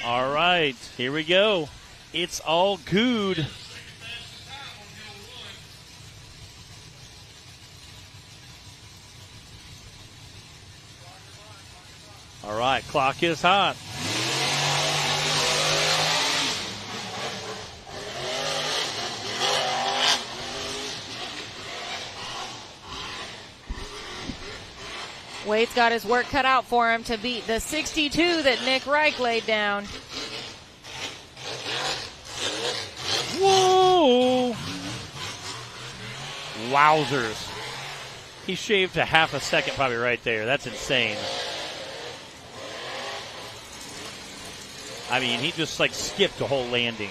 All right, here we go. It's all good. All right, clock is hot. Wade's got his work cut out for him to beat the 62 that Nick Reich laid down. Whoa! Wowzers. He shaved a half a second probably right there. That's insane. I mean, he just like skipped a whole landing.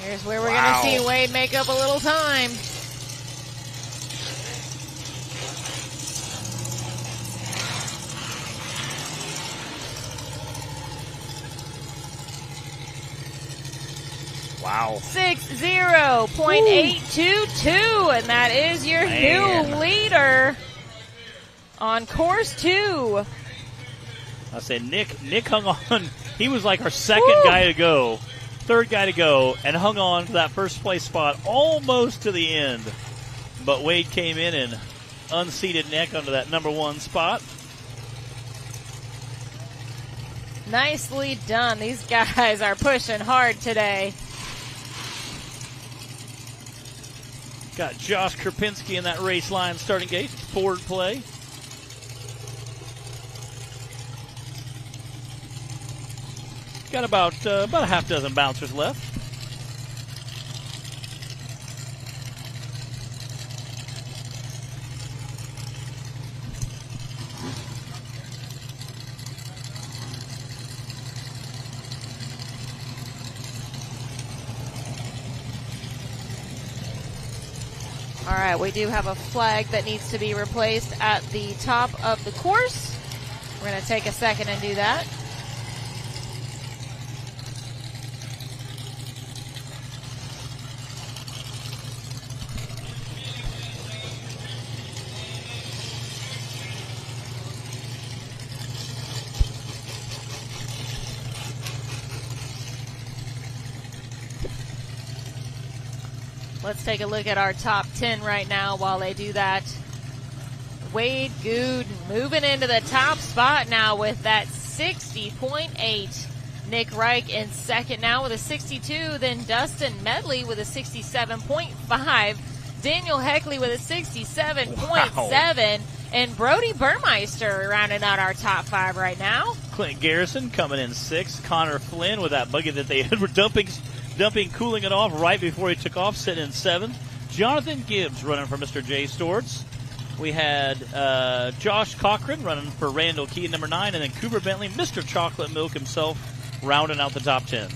Here's where we're going to see Wade make up a little time. Wow. 60.822, and that is your new leader on course 2. I said Nick hung on. He was like our second guy to go. Third guy to go, and hung on to that first place spot almost to the end. But Wade came in and unseated Nick onto that number 1 spot. Nicely done. These guys are pushing hard today. Got Josh Krupinski in that race line starting gate. Forward play. Got about a half dozen bouncers left. All right, we do have a flag that needs to be replaced at the top of the course. We're going to take a second and do that. Let's take a look at our top 10 right now while they do that. Wade Good moving into the top spot now with that 60.8. Nick Reich in second now with a 62. Then Dustin Medley with a 67.5. Daniel Heckley with a 67.7. Wow. And Brody Burmeister rounding out our top 5 right now. Clint Garrison coming in 6th. Connor Flynn with that buggy that they were dumping, cooling it off right before he took off, sitting in 7th. Jonathan Gibbs running for Mr. J Storts. We had Josh Cochran running for Randall Key, number 9, and then Cooper Bentley, Mr. Chocolate Milk himself, rounding out the top 10.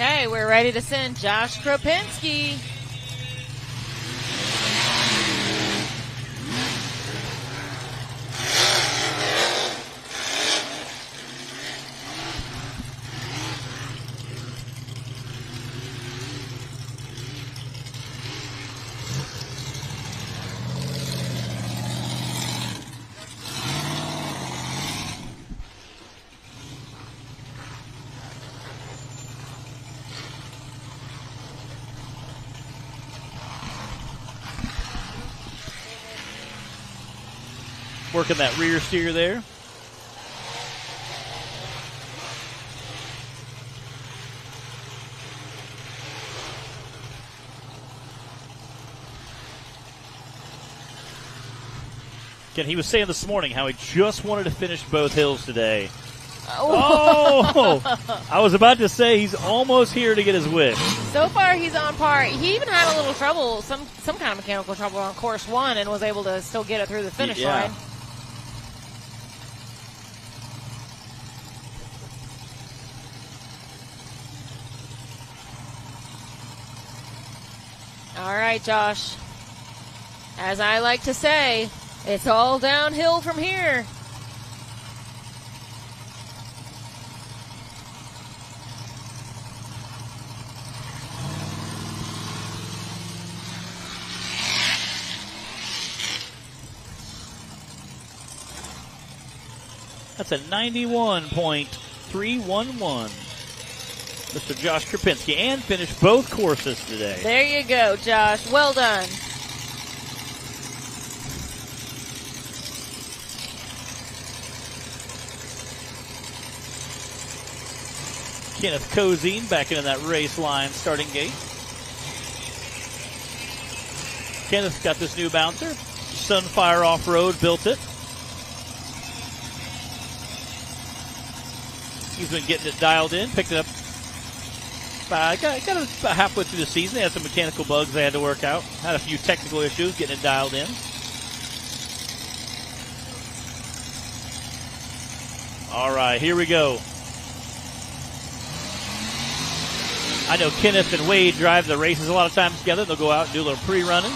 Okay, we're ready to send Josh Kropinski. Working that rear steer there. Again, he was saying this morning how he just wanted to finish both hills today. Oh! I was about to say he's almost here to get his wish. So far, he's on par. He even had a little trouble, some kind of mechanical trouble on course 1, and was able to still get it through the finish line. All right, Josh. As I like to say, it's all downhill from here. That's a 91.311. Mr. Josh Krupinski, and finished both courses today. There you go, Josh. Well done. Kenneth Cozine back into that race line starting gate. Kenneth's got this new bouncer. Sunfire Off-Road built it. He's been getting it dialed in, picked it up. Got it about halfway through the season. They had some mechanical bugs they had to work out. Had a few technical issues getting it dialed in. All right, here we go. I know Kenneth and Wade drive the races a lot of times together. They'll go out and do a little pre-running.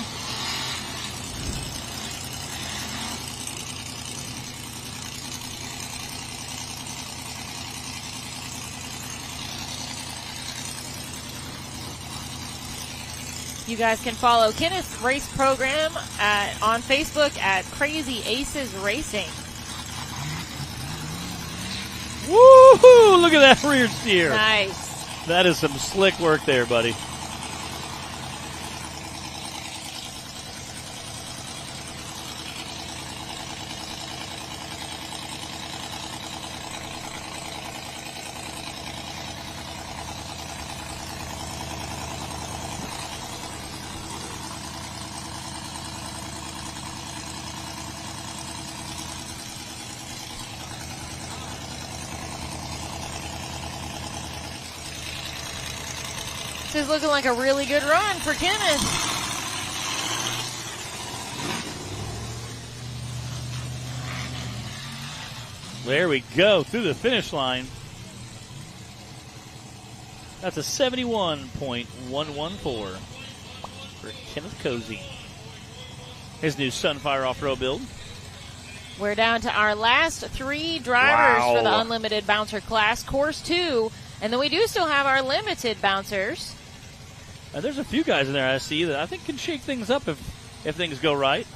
You guys can follow Kenneth's race program on Facebook at Crazy Aces Racing. Woohoo! Look at that rear steer. Nice. That is some slick work there, buddy. This is looking like a really good run for Kenneth. There we go, through the finish line. That's a 71.114 for Kenneth Cozy. His new Sunfire Off-Road build. We're down to our last three drivers Wow. for the unlimited bouncer class, course 2. And then we do still have our limited bouncers. There's a few guys in there I see that I think can shake things up if things go right.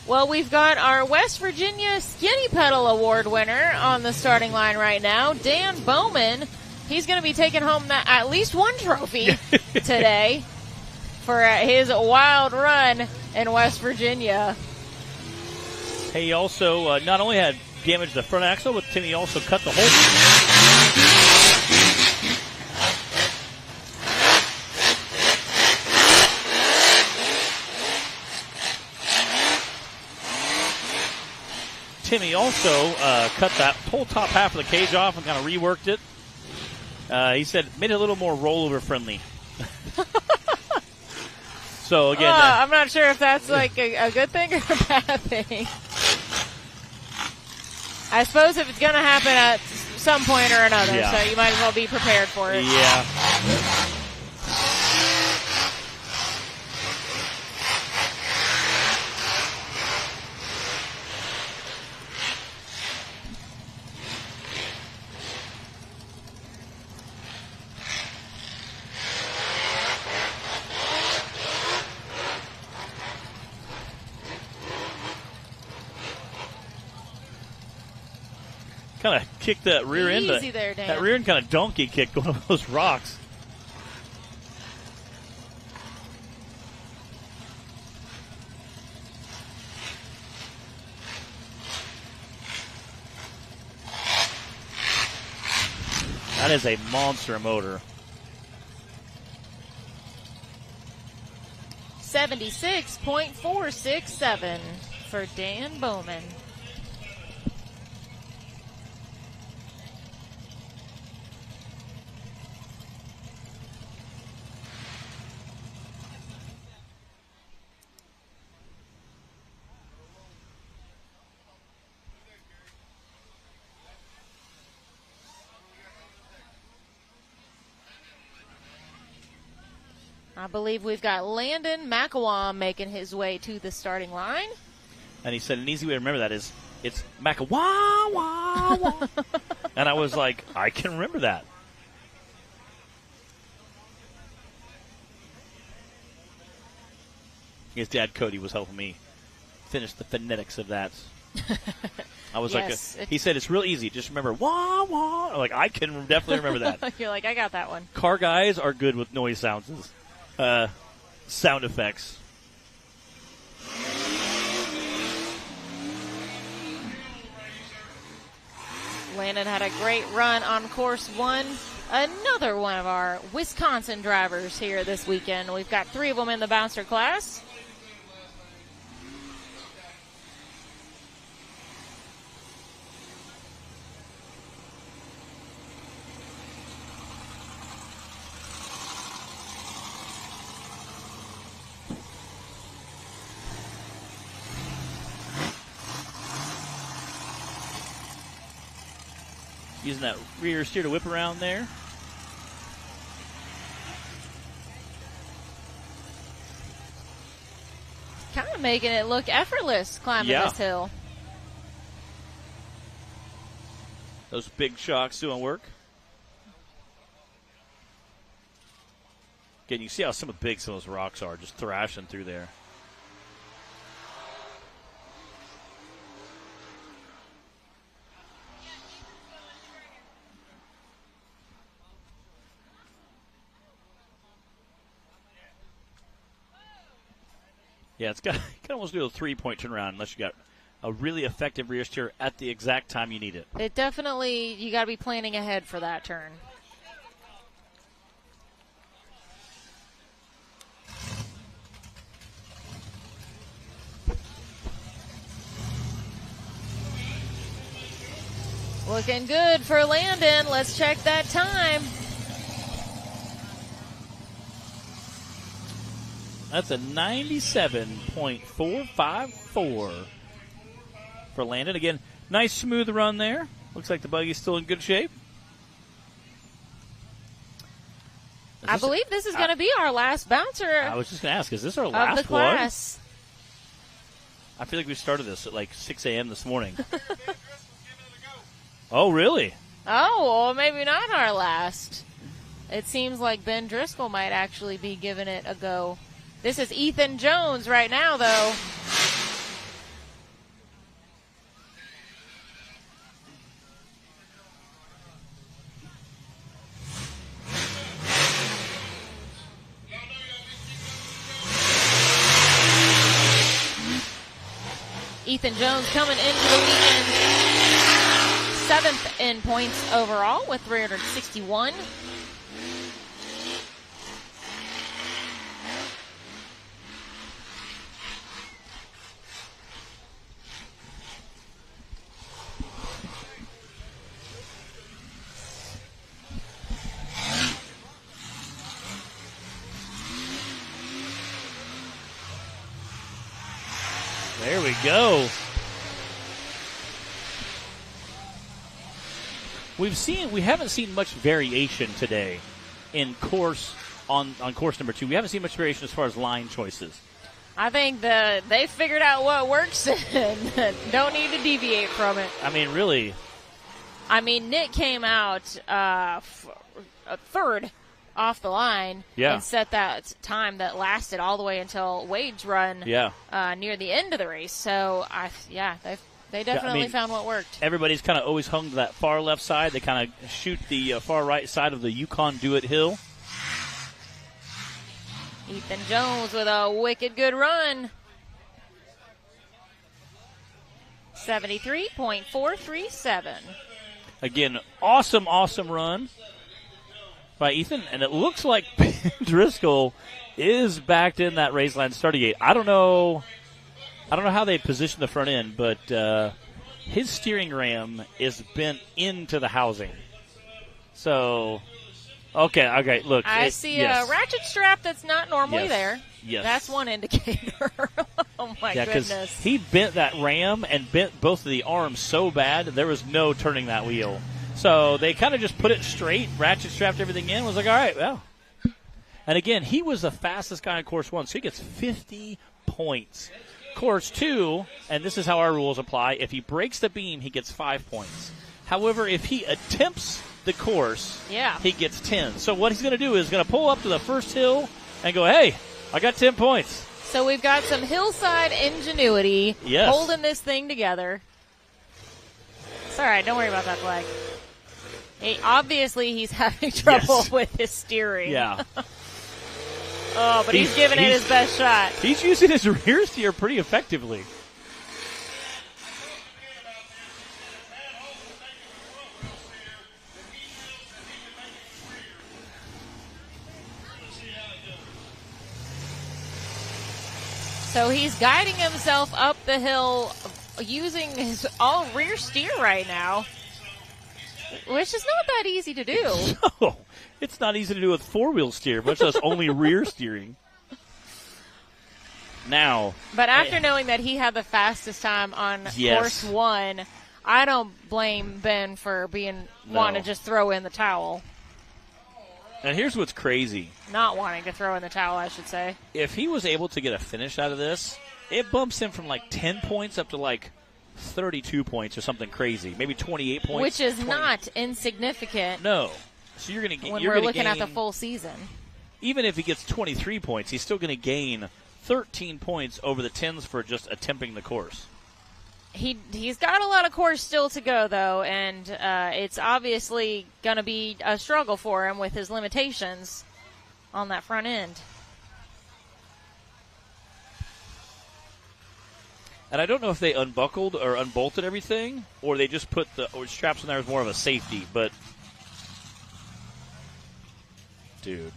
Well, we've got our West Virginia Skinny Pedal Award winner on the starting line right now, Dan Bowman. He's going to be taking home at least one trophy today for his wild run in West Virginia. Hey, he also not only had damaged the front axle, but Timmy also cut the whole. Timmy also cut that whole top half of the cage off and kind of reworked it. He said made it a little more rollover friendly. So again, I'm not sure if that's like a good thing or a bad thing. I suppose if it's going to happen at some point or another, yeah. So you might as well be prepared for it. Yeah. Kind of kicked that rear end. Easy there, Dan. That rear end kind of donkey kicked one of those rocks. That is a monster motor. 76.467 for Dan Bowman. I believe we've got Landon McElwain making his way to the starting line. And he said an easy way to remember that is it's McElwain. And I was like, I can remember that. His dad, Cody, was helping me finish the phonetics of that. I was he said it's real easy. Just remember, wah, wah. Like, I can definitely remember that. You're like, I got that one. Car guys are good with noise sounds, sound effects. Landon had a great run on course 1. Another one of our Wisconsin drivers here this weekend. We've got 3 of them in the bouncer class. Using that rear steer to whip around there. Kind of making it look effortless climbing this hill. Those big shocks doing work. Again, you see how big some of those rocks are, just thrashing through there. Yeah, you can almost do a 3-point turnaround unless you got a really effective rear steer at the exact time you need it. It definitely, you got to be planning ahead for that turn. Looking good for Landon. Let's check that time. That's a 97.454 for Landon. Again, nice smooth run there. Looks like the buggy's still in good shape. I believe this is going to be our last bouncer. I was just going to ask, is this our last of the class? one? I feel like we started this at like 6 a.m. this morning. Oh, really? Oh, well, maybe not our last. It seems like Ben Driscoll might actually be giving it a go. This is Ethan Jones right now, though. Ethan Jones coming into the weekend 7th in points overall with 361. There we go. We haven't seen much variation today in course on course number 2. We haven't seen much variation as far as line choices. I think they figured out what works and don't need to deviate from it. I mean, really. I mean, Nick came out third off the line and set that time that lasted all the way until Wade's run near the end of the race. So, they definitely found what worked. Everybody's kind of always hung to that far left side. They kind of shoot the far right side of the Yukon Do-It Hill. Ethan Jones with a wicked good run. 73.437. Again, awesome run by Ethan, and it looks like Ben Driscoll is backed in that race line starting gate. I don't know how they position the front end, but his steering ram is bent into the housing. So, okay, look. I see a ratchet strap that's not normally there. Yes. That's one indicator. Oh, my goodness. Because he bent that ram and bent both of the arms so bad, there was no turning that wheel. So they kind of just put it straight, ratchet strapped everything in, was like, all right, well. And again, he was the fastest guy in course 1, so he gets 50 points. Course 2, and this is how our rules apply, if he breaks the beam, he gets 5 points. However, if he attempts the course, he gets 10. So what he's going to do is going to pull up to the first hill and go, hey, I got 10 points. So we've got some hillside ingenuity holding this thing together. It's all right. Don't worry about that flag. Obviously, he's having trouble with his steering. Yeah. Oh, but he's giving it his best shot. He's using his rear steer pretty effectively. So he's guiding himself up the hill using his all rear steer right now, which is not that easy to do. No, it's not easy to do with four-wheel steer, much less only rear steering. Now. But after knowing that he had the fastest time on course 1, I don't blame Ben for wanting to just throw in the towel. And here's what's crazy. Not wanting to throw in the towel, I should say. If he was able to get a finish out of this, it bumps him from like 10 points up to like 32 points or something crazy. Maybe 28 points. Which is not insignificant. No. So you're going to get. When we're looking at the full season. Even if he gets 23 points, he's still going to gain 13 points over the 10s for just attempting the course. He's got a lot of course still to go, though, and it's obviously going to be a struggle for him with his limitations on that front end. And I don't know if they unbuckled or unbolted everything, or they just put the straps in there as more of a safety, but dude.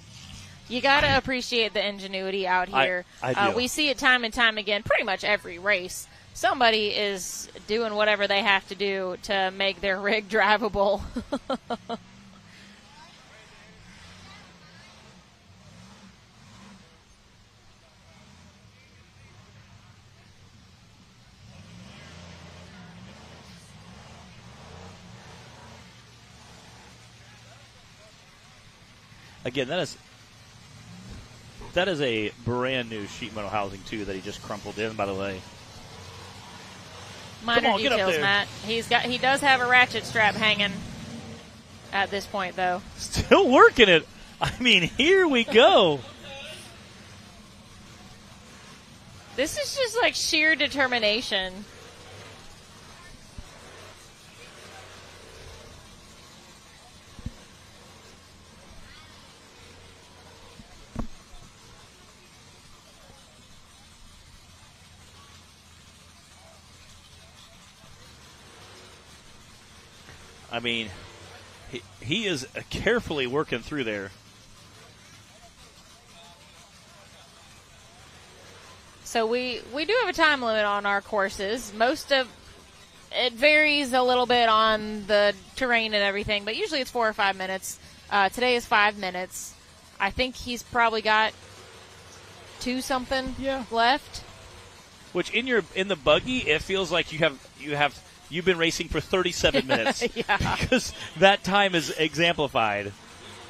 You got to appreciate the ingenuity out here. I do. We see it time and time again, pretty much every race. Somebody is doing whatever they have to do to make their rig drivable. Again, that is a brand new sheet metal housing too that he just crumpled in, by the way. Minor details, Matt. He does have a ratchet strap hanging at this point, though. Still working it. I mean, here we go. This is just like sheer determination. I mean, he is carefully working through there. So we do have a time limit on our courses. It varies a little bit on the terrain and everything, but usually it's 4 or 5 minutes. Today is 5 minutes. I think he's probably got 2 something left. Which in the buggy, it feels like you've been racing for 37 minutes. Because that time is exemplified,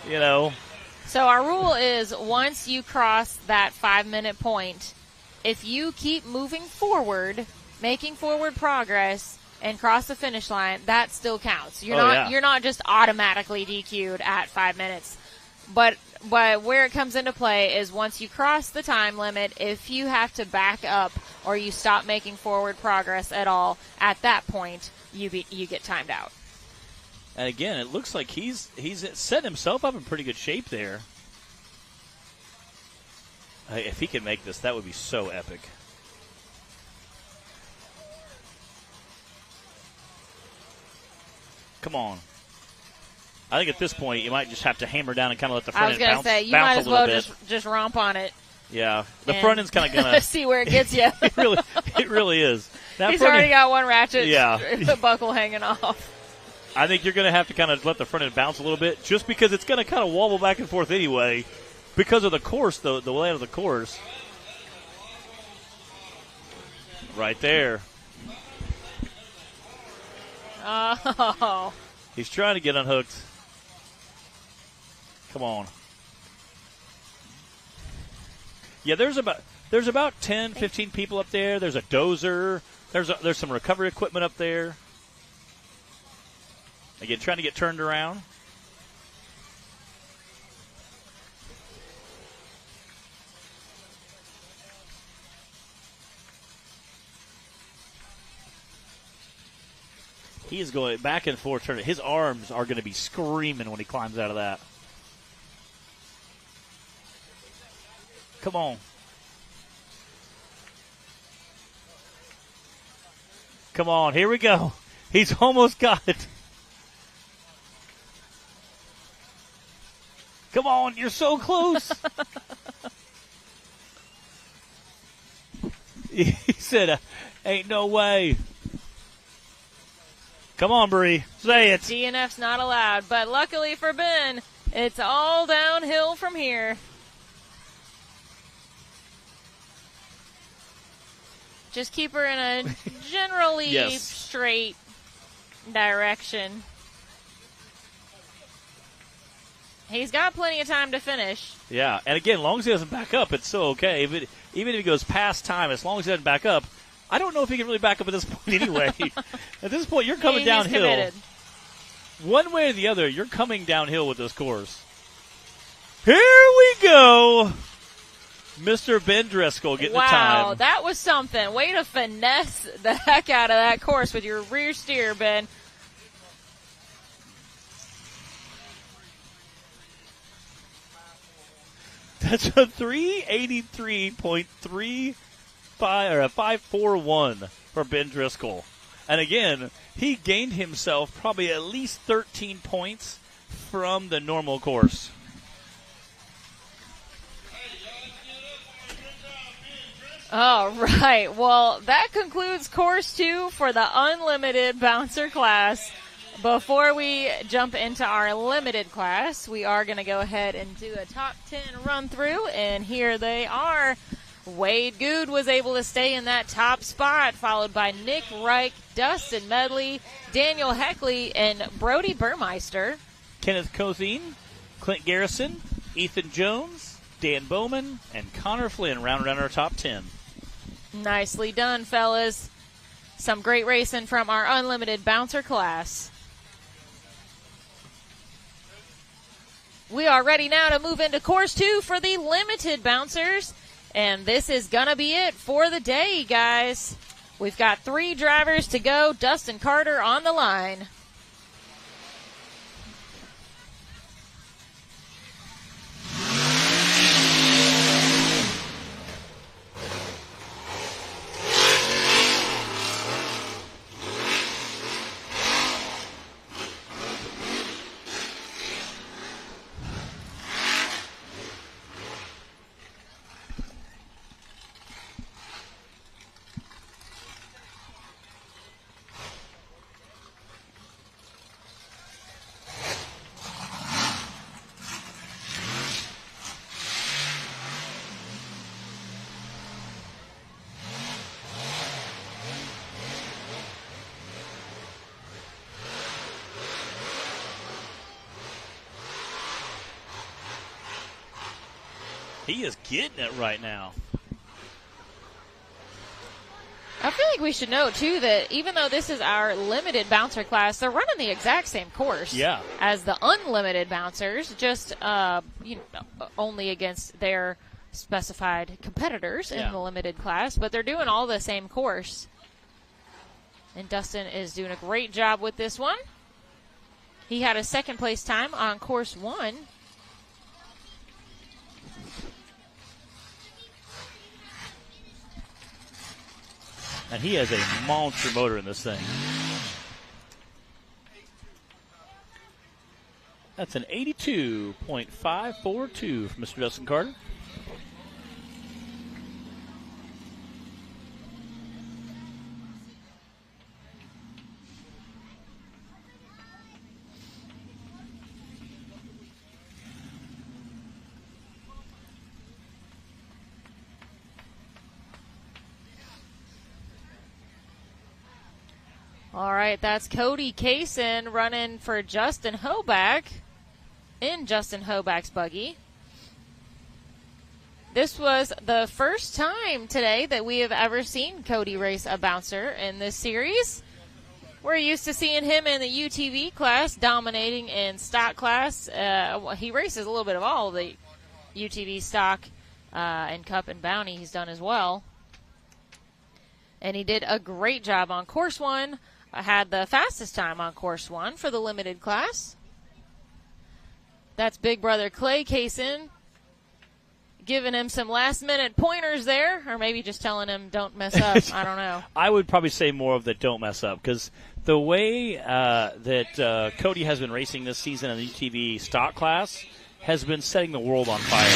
you know. So our rule is once you cross that 5-minute point, if you keep moving forward, making forward progress, and cross the finish line, that still counts. You're not just automatically DQ'd at 5 minutes. But where it comes into play is once you cross the time limit, if you have to back up or you stop making forward progress at all, at that point, you get timed out. And again, it looks like he's set himself up in pretty good shape there. If he can make this, that would be so epic. Come on. I think at this point you might just have to hammer down and kind of let the front end bounce. I was going to say, you might as well just romp on it. Yeah, the front end's kind of going to see where it gets you. it really is. He's already got one ratchet buckle hanging off. I think you're going to have to kind of let the front end bounce a little bit just because it's going to kind of wobble back and forth anyway because of the course, the layout of the course. Right there. Oh. He's trying to get unhooked. Come on. Yeah, there's about 10, 15 people up there. There's a dozer. There's some recovery equipment up there. Again, trying to get turned around. He is going back and forth turning. His arms are going to be screaming when he climbs out of that. Come on. Come on, here we go. He's almost got it. Come on, you're so close. He said, ain't no way. Come on, Bree, say it. DNF's not allowed, but luckily for Ben, it's all downhill from here. Just keep her in a generally Yes. straight direction. He's got plenty of time to finish. Yeah, and again, as long as he doesn't back up, it's so okay. Even if he goes past time, as long as he doesn't back up, I don't know if he can really back up at this point anyway. At this point, you're coming downhill. Committed. One way or the other, you're coming downhill with this course. Here we go. Mr. Ben Driscoll getting the time. Wow, that was something. Way to finesse the heck out of that course with your rear steer, Ben. That's a 383.35 or a 541 for Ben Driscoll. And again, he gained himself probably at least 13 points from the normal course. All right. Well, that concludes course 2 for the unlimited bouncer class. Before we jump into our limited class, we are going to go ahead and do a top 10 run through, and here they are. Wade Good was able to stay in that top spot, followed by Nick Reich, Dustin Medley, Daniel Heckley, and Brody Burmeister. Kenneth Cozine, Clint Garrison, Ethan Jones, Dan Bowman, and Connor Flynn rounded out our top 10. Nicely done, fellas. Some great racing from our unlimited bouncer class. We are ready now to move into course 2 for the limited bouncers. And this is going to be it for the day, guys. We've got 3 drivers to go. Dustin Carter on the line. He is getting it right now. I feel like we should note, too, that even though this is our limited bouncer class, they're running the exact same course as the unlimited bouncers, just only against their specified competitors in the limited class, but they're doing all the same course. And Dustin is doing a great job with this one. He had a second place time on course 1. And he has a monster motor in this thing. That's an 82.542 for Mr. Dustin Carter. All right, that's Cody Kaysen running for Justin Hoback in Justin Hoback's buggy. This was the first time today that we have ever seen Cody race a bouncer in this series. We're used to seeing him in the UTV class, dominating in stock class. He races a little bit of all of the UTV stock and Cup and Bounty he's done as well. And he did a great job on course 1. Had the fastest time on course 1 for the limited class. That's big brother Clay Kaysen giving him some last-minute pointers there, or maybe just telling him don't mess up. I don't know. I would probably say more of the don't mess up, because the way that Cody has been racing this season in the UTV stock class has been setting the world on fire.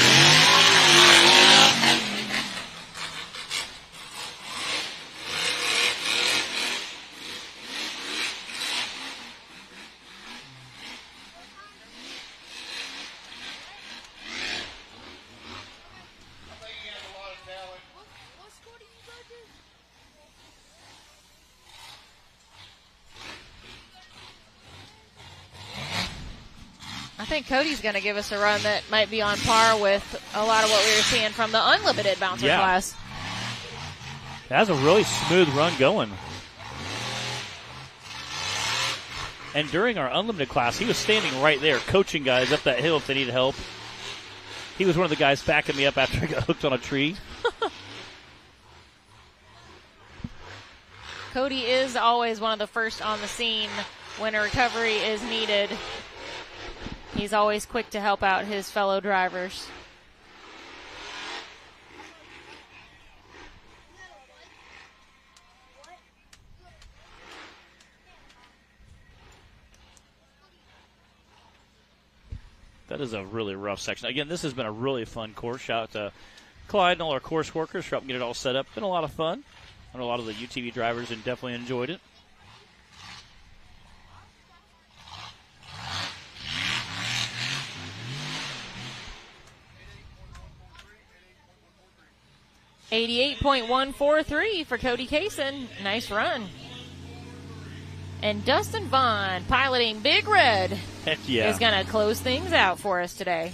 I think Cody's going to give us a run that might be on par with a lot of what we were seeing from the unlimited bouncer class. That's a really smooth run going. And during our unlimited class, he was standing right there coaching guys up that hill if they needed help. He was one of the guys backing me up after I got hooked on a tree. Cody is always one of the first on the scene when a recovery is needed. He's always quick to help out his fellow drivers. That is a really rough section. Again, this has been a really fun course. Shout out to Clyde and all our course workers for helping get it all set up. Been a lot of fun. I know a lot of the UTV drivers and definitely enjoyed it. .143 for Cody Kaysen. Nice run. And Dustin Vaughn piloting Big Red. Heck yeah. Is going to close things out for us today.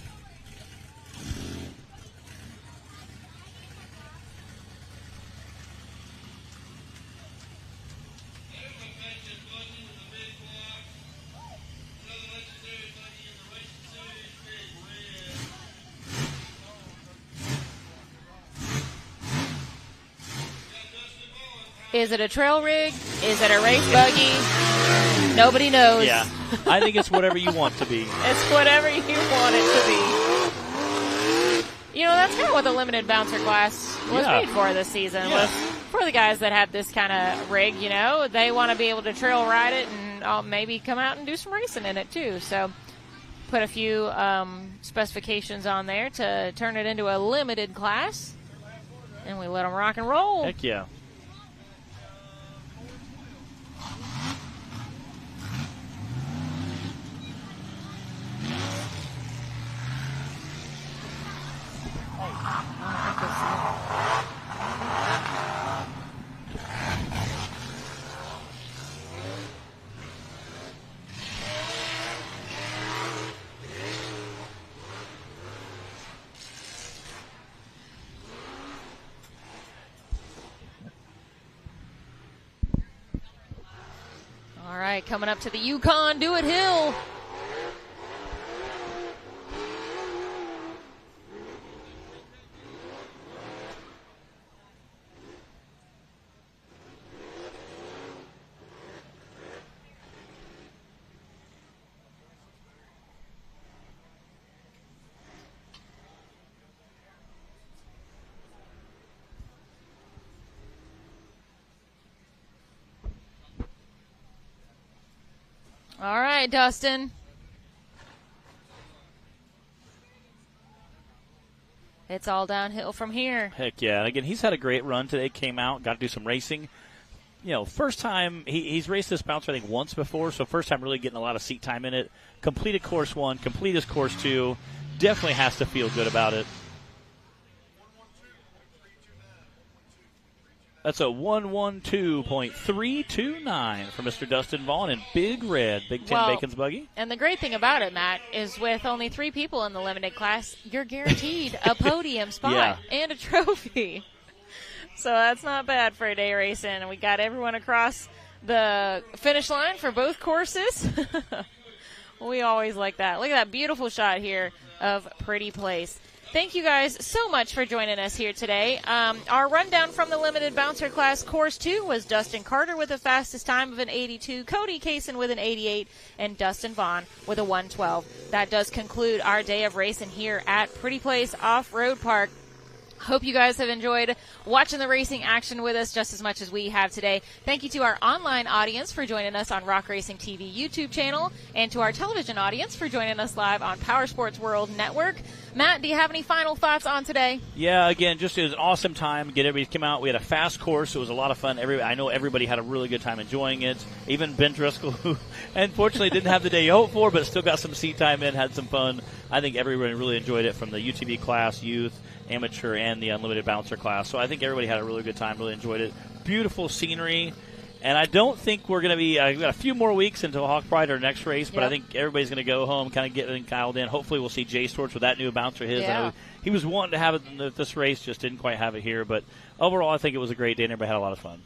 Is it a trail rig? Is it a race buggy? Nobody knows. Yeah, I think it's whatever you want to be. It's whatever you want it to be. You know, that's kind of what the limited bouncer class was made for this season. Was for the guys that have this kind of rig, you know. They want to be able to trail ride it and maybe come out and do some racing in it too. So put a few specifications on there to turn it into a limited class. And we let them rock and roll. Heck yeah. All right, coming up to the Yukon Do-It Hill. All right, Dustin. It's all downhill from here. Heck yeah. And again, he's had a great run today. Came out, got to do some racing. You know, first time, he's raced this bouncer, I think, once before, so first time really getting a lot of seat time in it. Completed course 1, completed course 2. Definitely has to feel good about it. That's a 112.329 for Mr. Dustin Vaughn in Big Red, Big Ten Bacon's buggy. And the great thing about it, Matt, is with only 3 people in the limited class, you're guaranteed a podium spot and a trophy. So that's not bad for a day racing. And we got everyone across the finish line for both courses. We always like that. Look at that beautiful shot here of Pretty Place. Thank you guys so much for joining us here today. Our rundown from the limited bouncer class, Course 2, was Dustin Carter with the fastest time of an 82, Cody Kaysen with an 88, and Dustin Vaughn with a 112. That does conclude our day of racing here at Pretty Place Off-Road Park. Hope you guys have enjoyed watching the racing action with us just as much as we have today. Thank you to our online audience for joining us on Rock Racing TV YouTube channel, and to our television audience for joining us live on Power Sports World Network. Matt, do you have any final thoughts on today? Yeah, again, just it was an awesome time. Everybody came out. We had a fast course. It was a lot of fun. I know everybody had a really good time enjoying it. Even Ben Driscoll, who unfortunately didn't have the day you hoped for, but still got some seat time in, had some fun. I think everybody really enjoyed it, from the UTV class, youth, amateur, and the unlimited bouncer class. So I think everybody had a really good time, really enjoyed it. Beautiful scenery. And I don't think we're going to be we've got a few more weeks until Hawk Pride, our next race, but I think everybody's going to go home, kind of getting dialed in. Hopefully we'll see Jay Storch with that new bouncer his. Yeah. I know he was wanting to have it in this race, just didn't quite have it here. But overall, I think it was a great day, and everybody had a lot of fun.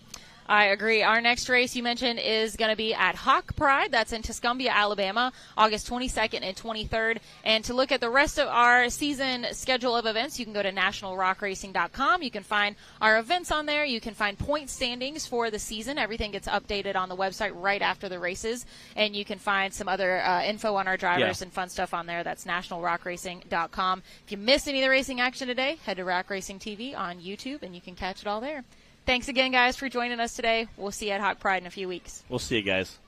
I agree. Our next race you mentioned is going to be at Hawk Pride. That's in Tuscumbia, Alabama, August 22nd and 23rd. And to look at the rest of our season schedule of events, you can go to nationalrockracing.com. You can find our events on there. You can find point standings for the season. Everything gets updated on the website right after the races. And you can find some other info on our drivers and fun stuff on there. That's nationalrockracing.com. If you missed any of the racing action today, head to Rock Racing TV on YouTube, and you can catch it all there. Thanks again, guys, for joining us today. We'll see you at Hawk Pride in a few weeks. We'll see you guys.